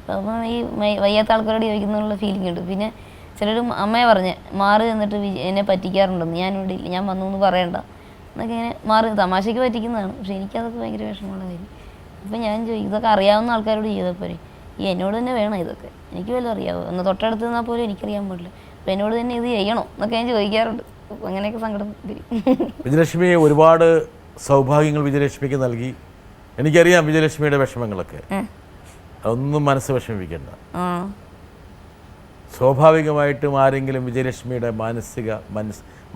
ഈ വയ്യാത്ത ആൾക്കാരോട് ചോദിക്കുന്നുള്ള ഫീലിംഗ് ഉണ്ട്. പിന്നെ ചിലരും അമ്മയെ പറഞ്ഞ് മാറി നിന്നിട്ട് എന്നെ പറ്റിക്കാറുണ്ടെന്ന്. ഞാനിവിടെ ഇല്ല, ഞാൻ വന്നു എന്ന് പറയണ്ട എന്നൊക്കെ ഇങ്ങനെ മാറി തമാശയ്ക്ക് പറ്റിക്കുന്നതാണ്. പക്ഷെ എനിക്കതൊക്കെ ഭയങ്കര വിഷമമുള്ള കാര്യം. അപ്പം ഞാൻ ചോദിക്കും, ഇതൊക്കെ അറിയാവുന്ന ആൾക്കാരോട് ചെയ്തപ്പോഴേ എന്നോട് തന്നെ വേണം ഇതൊക്കെ, എനിക്ക് വല്ലതും അറിയാവോ? ഒന്ന് തൊട്ടടുത്ത് നിന്നാൽ പോലും എനിക്കറിയാൻ പാടില്ല. അപ്പം എന്നോട് തന്നെ ഇത് ചെയ്യണോ എന്നൊക്കെ ഞാൻ ചോദിക്കാറുണ്ട്. അപ്പം അങ്ങനെയൊക്കെ സങ്കടം വരും. വിജയലക്ഷ്മി ഒരുപാട് സൗഭാഗ്യങ്ങൾ വിജയലക്ഷ്മിക്ക് നൽകി. എനിക്കറിയാം വിജയലക്ഷ്മിയുടെ വിഷമങ്ങളൊക്കെ. ഒന്നും മനസ്സ് വിഷമിപ്പിക്കണ്ട. ആ സ്വാഭാവികമായിട്ടും ആരെങ്കിലും വിജയലക്ഷ്മിയുടെ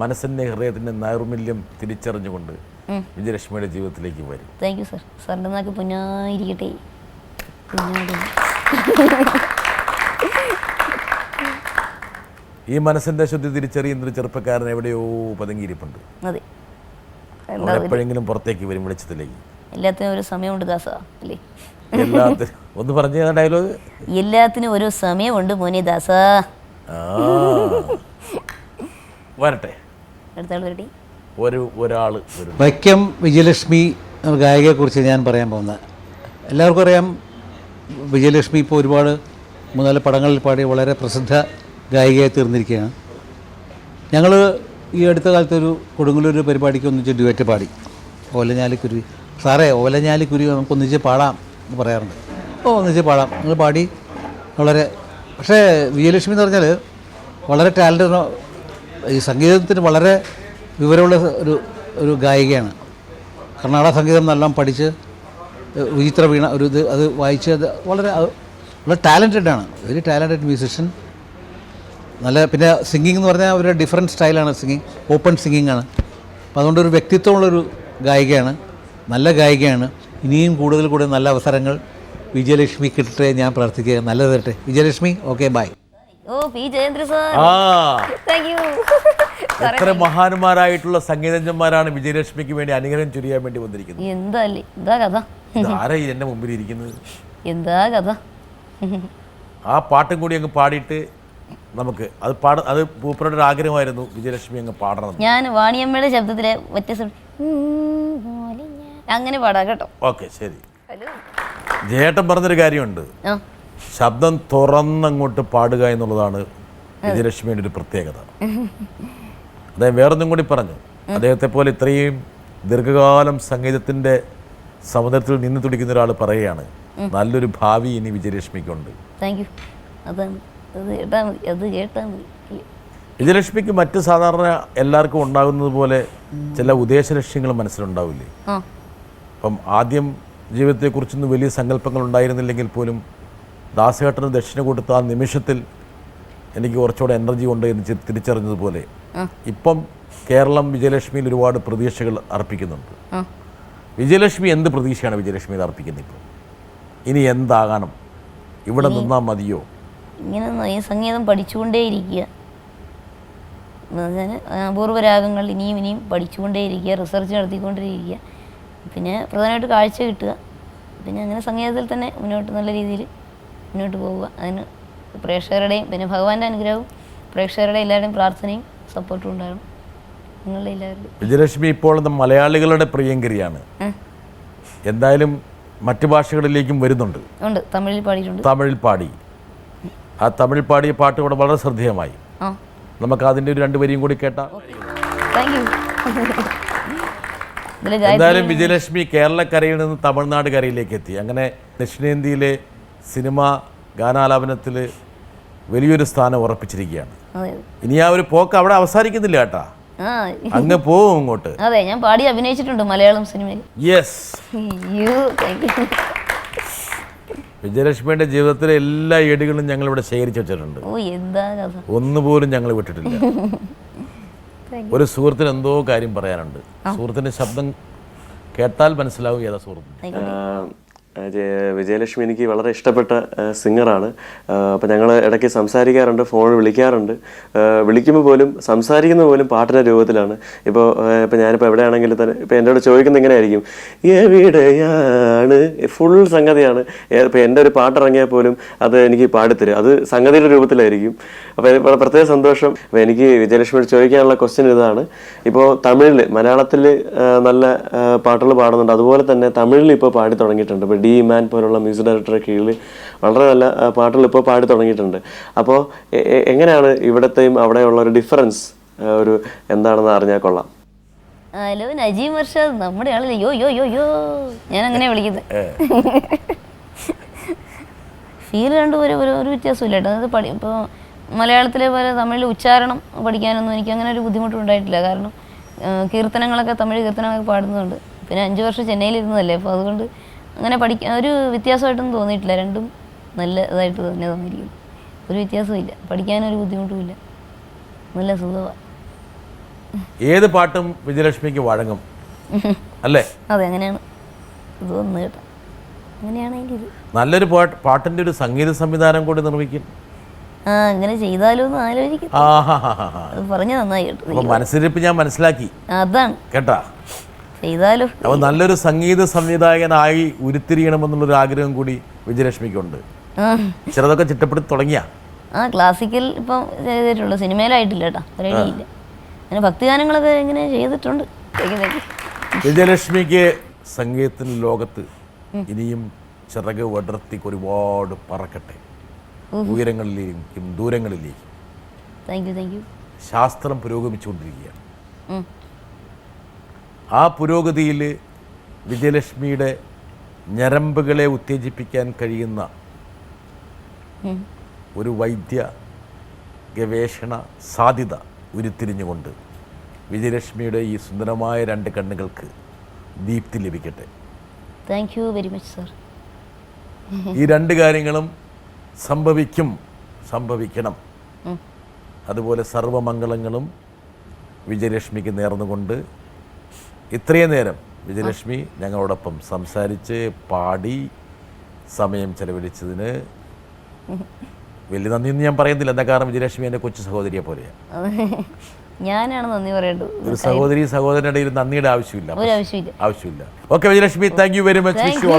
മനസ്സിൻ്റെ ഹൃദയത്തിൻ്റെ നൈർമല്യം തിരിച്ചറിഞ്ഞുകൊണ്ട് വിജയലക്ഷ്മിയുടെ ജീവിതത്തിലേക്ക് വരും. Thank you sir. സാറിൻ്റെ നാക്ക് പുന്നായിരിക്കട്ടെ. ഈ മനസ്സിൻ്റെ ശുദ്ധി തിരിച്ചറിയുന്നൊരു ചെറുപ്പക്കാരൻ എവിടെയോ പതുങ്ങിയിരിപ്പുണ്ട്. അതെ, എപ്പോഴെങ്കിലും പുറത്തേക്ക് വരും വെളിച്ചത്തിലേക്ക്. എല്ലാത്തിനും ഒരു സമയമുണ്ട് ദാസ അല്ലേ? എല്ലാത്തിനും ഒന്ന് പറഞ്ഞു ഡയലോഗ്. എല്ലാത്തിനും ഒരു സമയമുണ്ട് മോനെ ദാസ. വരട്ടെ, അടുത്ത ആൾ വരട്ടെ. ഒരാൾ വൈക്കം വിജയലക്ഷ്മി എന്ന ഗായികയെക്കുറിച്ച് ഞാൻ പറയാൻ പോകുന്നത്. എല്ലാവർക്കും അറിയാം, വിജയലക്ഷ്മി ഇപ്പോൾ ഒരുപാട് 3-4 പടങ്ങളിൽ പാടി വളരെ പ്രസിദ്ധ ഗായികയായി തീർന്നിരിക്കുകയാണ്. ഞങ്ങൾ ഈ അടുത്ത കാലത്ത് ഒരു കൊടുങ്ങല്ലൂർ പരിപാടിക്ക് ഒന്നിച്ച് ഡ്യുവറ്റ് പാടി. ഓലഞ്ഞാലിക്കുരുവി സാറേ, ഓലഞ്ഞാലിക്കുരുവി നമുക്ക് ഒന്നിച്ച് പാടാം എന്ന് പറയാറുണ്ട്. ഒന്നിച്ച് പാടാം നിങ്ങൾ പാടി. വളരെ പക്ഷേ വിജയലക്ഷ്മി എന്ന് പറഞ്ഞാൽ വളരെ ടാലൻറ്റ്, ഈ സംഗീതത്തിന് വളരെ വിവരമുള്ള ഒരു ഗായികയാണ്. കർണാടക സംഗീതം നല്ലോണം പഠിച്ച് വിചിത്ര വീണ ഒരു ഇത് അത് വായിച്ച് അത് വളരെ ടാലൻറ്റഡാണ്. Very talented musician. നല്ല പിന്നെ സിംഗിങ് എന്ന് പറഞ്ഞാൽ ഒരു ഡിഫറെൻറ്റ് സ്റ്റൈലാണ് സിംഗിങ്, ഓപ്പൺ സിംഗിങ് ആണ്. അപ്പോൾ അതുകൊണ്ട് ഒരു വ്യക്തിത്വമുള്ളൊരു ഗായികയാണ്, നല്ല ഗായികയാണ്. ഇനിയും കൂടുതൽ നല്ല അവസരങ്ങൾ വിജയലക്ഷ്മി കിട്ടട്ടെ ഞാൻ പ്രാർത്ഥിക്കുക. നല്ലത് തരട്ടെ Vijayalakshmi. Okay, bye. O P Jayendra sir, thank you. എത്ര മഹാന്മാരായിട്ടുള്ള സംഗീതജ്ഞന്മാരാണ് വിജയലക്ഷ്മിക്ക് വേണ്ടി അനുഗ്രഹം ചൊരിയാൻ വേണ്ടി വന്നിരിക്കുന്നത്. എന്താ കഥ? ആരാ എന്റെ മുമ്പിൽ ഇരിക്കുന്നത്? എന്താ കഥ? ആ പാട്ടും കൂടി അങ്ങ് പാടിയിട്ട് നമുക്ക് അത് പൂപ്പരുടെ ഒരു ആഗ്രഹമായിരുന്നു, വിജയലക്ഷ്മി അങ്ങ് പാടണം. ഞാൻ വാണിയമ്മയുടെ ശബ്ദത്തിലെ അങ്ങനെ പാടാം കേട്ടോ. ഓക്കെ, ശരി. ജയേട്ടൻ പറഞ്ഞൊരു കാര്യമുണ്ട്, ആ ശബ്ദം തുറന്നങ്ങോട്ട് പാടുക എന്നുള്ളതാണ് വിജയലക്ഷ്മിയുടെ ഒരു പ്രത്യേകത. അദ്ദേഹം വേറൊന്നും കൂടി പറഞ്ഞു, അദ്ദേഹത്തെ പോലെ ഇത്രയും ദീർഘകാലം സംഗീതത്തിൻ്റെ സമുദ്രത്തിൽ നിന്ന് തുടിക്കുന്ന ഒരാൾ പറയുകയാണ്, നല്ലൊരു ഭാവി ഇനി വിജയലക്ഷ്മിക്കുണ്ട്. Thank you. അതാണ്, അത് കേട്ടാൽ മതി. വിജയലക്ഷ്മിക്ക് മറ്റ് സാധാരണ എല്ലാവർക്കും ഉണ്ടാകുന്നത് പോലെ ചില ഉദ്ദേശലക്ഷ്യങ്ങൾ മനസ്സിലുണ്ടാവില്ലേ? അപ്പം ആദ്യം ജീവിതത്തെക്കുറിച്ചൊന്നും വലിയ സങ്കല്പങ്ങൾ ഉണ്ടായിരുന്നില്ലെങ്കിൽ പോലും ദാസേട്ടന് ദക്ഷിണ കൊടുത്ത ആ നിമിഷത്തിൽ എനിക്ക് കുറച്ചുകൂടെ എനർജി ഉണ്ട് എന്ന് തിരിച്ചറിഞ്ഞതുപോലെ ഇപ്പം കേരളം വിജയലക്ഷ്മിയിൽ ഒരുപാട് പ്രതീക്ഷകൾ അർപ്പിക്കുന്നുണ്ട്. വിജയലക്ഷ്മി എന്ത് പ്രതീക്ഷയാണ് വിജയലക്ഷ്മിയിൽ അർപ്പിക്കുന്നത്? ഇപ്പോൾ ഇനി എന്താകണം? ഇവിടെ നിന്നാൽ മതിയോ? ഇങ്ങനെ ഈ സംഗീതം പഠിച്ചുകൊണ്ടേയിരിക്കുക, അപൂർവരാഗങ്ങൾ ഇനിയും പഠിച്ചുകൊണ്ടേയിരിക്കുക, റിസർച്ച് നടത്തിക്കൊണ്ടിരിക്കുക, പിന്നെ പ്രധാനമായിട്ട് കാഴ്ച കിട്ടുക, പിന്നെ അങ്ങനെ സംഗീതത്തിൽ തന്നെ നല്ല രീതിയിൽ മുന്നോട്ട് പോവുക. അതിന് പ്രേക്ഷകരുടെയും പിന്നെ ഭഗവാന്റെ അനുഗ്രഹവും പ്രേക്ഷകരുടെ എല്ലാവരുടെയും പ്രാർത്ഥനയും സപ്പോർട്ടും ഉണ്ടാകണം, നിങ്ങളുടെ എല്ലാവരുടെയും. വിജയലക്ഷ്മി ഇപ്പോൾ മലയാളികളുടെ പ്രിയങ്കരിയാണ്. എന്തായാലും മറ്റു ഭാഷകളിലേക്കും വരുന്നുണ്ട്. ഉണ്ട്, തമിഴിൽ പാടിയിട്ടുണ്ട്. തമിഴിൽ പാടി, ആ തമിഴ് പാടിയ പാട്ട് ഇവിടെ വളരെ ശ്രദ്ധേയമായി. നമുക്ക് അതിൻ്റെ ഒരു 2 വരിയും കൂടി കേട്ടാ. Thank you. എന്തായാലും വിജയലക്ഷ്മി കേരളക്കരയിൽ നിന്ന് തമിഴ്നാട് കരയിലേക്ക് എത്തി. അങ്ങനെ ദക്ഷിണേന്ത്യയിലെ സിനിമ ഗാനാലാപനത്തിൽ വലിയൊരു സ്ഥാനം ഉറപ്പിച്ചിരിക്കുകയാണ്. ഇനി ആ ഒരു പോക്ക് അവിടെ അവസാനിക്കുന്നില്ല കേട്ടാ, അങ്ങ് പോവും ഇങ്ങോട്ട്. അതെ, ഞാൻ പാടി അഭിനയിച്ചിട്ടുണ്ട് മലയാളം സിനിമയിൽ. യെസ്. വിജയലക്ഷ്മിയുടെ ജീവിതത്തിലെ എല്ലാ ഏടുകളും ഞങ്ങൾ ഇവിടെ ശേഖരിച്ചു വെച്ചിട്ടുണ്ട്. ഒന്നുപോലും ഞങ്ങൾ വിട്ടിട്ടില്ല. ഒരു സുഹൃത്തിന് എന്തോ കാര്യം പറയാനുണ്ട്. സുഹൃത്തിന്റെ ശബ്ദം കേട്ടാൽ മനസ്സിലാവും ഏതാ സുഹൃത്ത്. വിജയലക്ഷ്മി എനിക്ക് വളരെ ഇഷ്ടപ്പെട്ട സിംഗറാണ്. അപ്പോൾ ഞങ്ങൾ ഇടയ്ക്ക് സംസാരിക്കാറുണ്ട്, ഫോണിൽ വിളിക്കാറുണ്ട്. വിളിക്കുമ്പോൾ പോലും സംസാരിക്കുന്ന പോലും പാട്ടിൻ്റെ രൂപത്തിലാണ്. ഇപ്പോൾ ഞാനിപ്പോൾ എവിടെയാണെങ്കിലും തന്നെ ഇപ്പോൾ എന്നോട് ചോദിക്കുന്നത് ഇങ്ങനെ ആയിരിക്കും, എവിടെയാണ്, ഫുൾ സംഗതിയാണ്. ഇപ്പോൾ എൻ്റെ ഒരു പാട്ടിറങ്ങിയാൽ പോലും അത് എനിക്ക് പാടിത്തരും, അത് സംഗതിയുടെ രൂപത്തിലായിരിക്കും. അപ്പോൾ പ്രത്യേക സന്തോഷം. അപ്പോൾ എനിക്ക് വിജയലക്ഷ്മിയോട് ചോദിക്കാനുള്ള ക്വസ്റ്റ്യൻ ഇതാണ്, ഇപ്പോൾ തമിഴിൽ മലയാളത്തിൽ നല്ല പാട്ടുകൾ പാടുന്നുണ്ട്, അതുപോലെ തന്നെ തമിഴിൽ ഇപ്പോൾ പാടി തുടങ്ങിയിട്ടുണ്ട്. ഇപ്പോൾ ഡി മാൻ പോലുള്ള മ്യൂസിക് ഡയറക്ടറുടെ കീഴിൽ വളരെ നല്ല പാട്ടുകൾ ഇപ്പോൾ പാടി തുടങ്ങിയിട്ടുണ്ട്. അപ്പോൾ എങ്ങനെയാണ് ഇവിടത്തെയും അവിടെയുള്ള ഒരു ഡിഫറൻസ് ഒരു എന്താണെന്ന് അറിഞ്ഞാൽ കൊള്ളാം. ഹലോ നജീം അർഷാദ്, നമ്മുടെ ആളല്ലേ? യോ ഞാൻ അങ്ങനെ വിളിക്കുന്നത്. ഫീൽ ഒരു വ്യത്യാസമില്ല കേട്ടോ. അത് ഇപ്പോൾ മലയാളത്തിലെ പോലെ തമിഴിൽ ഉച്ചാരണം പഠിക്കാനൊന്നും എനിക്ക് അങ്ങനെ ഒരു ബുദ്ധിമുട്ടുണ്ടായിട്ടില്ല. കാരണം കീർത്തനങ്ങളൊക്കെ തമിഴ് കീർത്തനങ്ങളൊക്കെ പാടുന്നുണ്ട്. പിന്നെ 5 വർഷം ചെന്നൈയിലിരുന്നതല്ലേ, അപ്പോൾ അതുകൊണ്ട് അങ്ങനെ പഠിക്കാൻ ഒരു വ്യത്യാസമായിട്ടൊന്നും തോന്നിയിട്ടില്ല. രണ്ടും നല്ല ഇതായിട്ട് തന്നെ തോന്നിയിരിക്കുന്നു. ഒരു വ്യത്യാസവും ഇല്ല, പഠിക്കാനൊരു ബുദ്ധിമുട്ടുമില്ല, നല്ല സുഖമാണ്. ഏത് പാട്ടും വിജയലക്ഷ്മിക്ക് വഴങ്ങും അല്ലേ? അതെ, അങ്ങനെയാണ് തോന്നുന്നത് കേട്ടോ. അങ്ങനെയാണ് അതിൻ്റെ ഇത്. നല്ലൊരു പാട്ടിൻ്റെ ഒരു സംഗീത സംവിധാനം കൂടി നിർമ്മിക്കും. അങ്ങനെ ചെയ്താലോ എന്ന് ആലോചിക്കും. അത് പറഞ്ഞ നന്നായി കേട്ടോ. അപ്പോൾ മനസ്സിലിപ്പോൾ ഞാൻ മനസ്സിലാക്കി അതാണ് കേട്ടാ. ചെയ്താലോ. അപ്പോൾ നല്ലൊരു സംഗീത സംവിധായകനായി ഉരുത്തിരിയണമെന്നുള്ളൊരു ആഗ്രഹം കൂടി വിജയലക്ഷ്മിക്കുണ്ട്. ചിലതൊക്കെ ചിട്ടപ്പെടുത്തി തുടങ്ങിയ ക്ലാസിക്കൽ ഇപ്പം ചെയ്തിട്ടുള്ളൂ, സിനിമയിലായിട്ടില്ല കേട്ടോ, ഒരടിയില്ല. അങ്ങനെ ഭക്തിഗാനങ്ങളൊക്കെ ഇങ്ങനെ ചെയ്തിട്ടുണ്ട്. വിജയലക്ഷ്മിക്ക് സംഗീതത്തിൻ്റെ ലോകത്ത് ഇനിയും ചിറക് വിടർത്തി ഒരുപാട് പറക്കട്ടെ, ഉയരങ്ങളിലേക്കും ദൂരങ്ങളിലേക്കും. Thank you. ശാസ്ത്രം പുരോഗമിച്ചുകൊണ്ടിരിക്കുകയാണ്. ആ പുരോഗതിയിൽ വിജയലക്ഷ്മിയുടെ ഞരമ്പുകളെ ഉത്തേജിപ്പിക്കാൻ കഴിയുന്ന ഒരു വൈദ്യ ഗവേഷണ സാധ്യത ഉരുത്തിരിഞ്ഞുകൊണ്ട് വിജയലക്ഷ്മിയുടെ ഈ സുന്ദരമായ 2 കണ്ണുകൾക്ക് ദീപ്തി ലഭിക്കട്ടെ. Thank you very much sir. ഈ 2 കാര്യങ്ങളും സംഭവിക്കണം. അതുപോലെ സർവമംഗളങ്ങളും വിജയലക്ഷ്മിക്ക് നേർന്നുകൊണ്ട് ഇത്രയും നേരം വിജയലക്ഷ്മി ഞങ്ങളോടൊപ്പം സംസാരിച്ച് പാടി സമയം ചെലവഴിച്ചതിന് വലിയ നന്ദിയൊന്നും ഞാൻ പറയുന്നില്ല. എന്താ കാരണം വിജയലക്ഷ്മി എൻ്റെ കൊച്ചു സഹോദരിയെ പോലെയാണ്. ഞാനാണ് നന്ദി പറയേണ്ടത്. ഒരു സഹോദരൻ്റെ ഇടയിൽ നന്ദിയുടെ ആവശ്യമില്ല. ഒരു ആവശ്യമില്ല. Okay Vijayalakshmi, thank you very much. Thank you.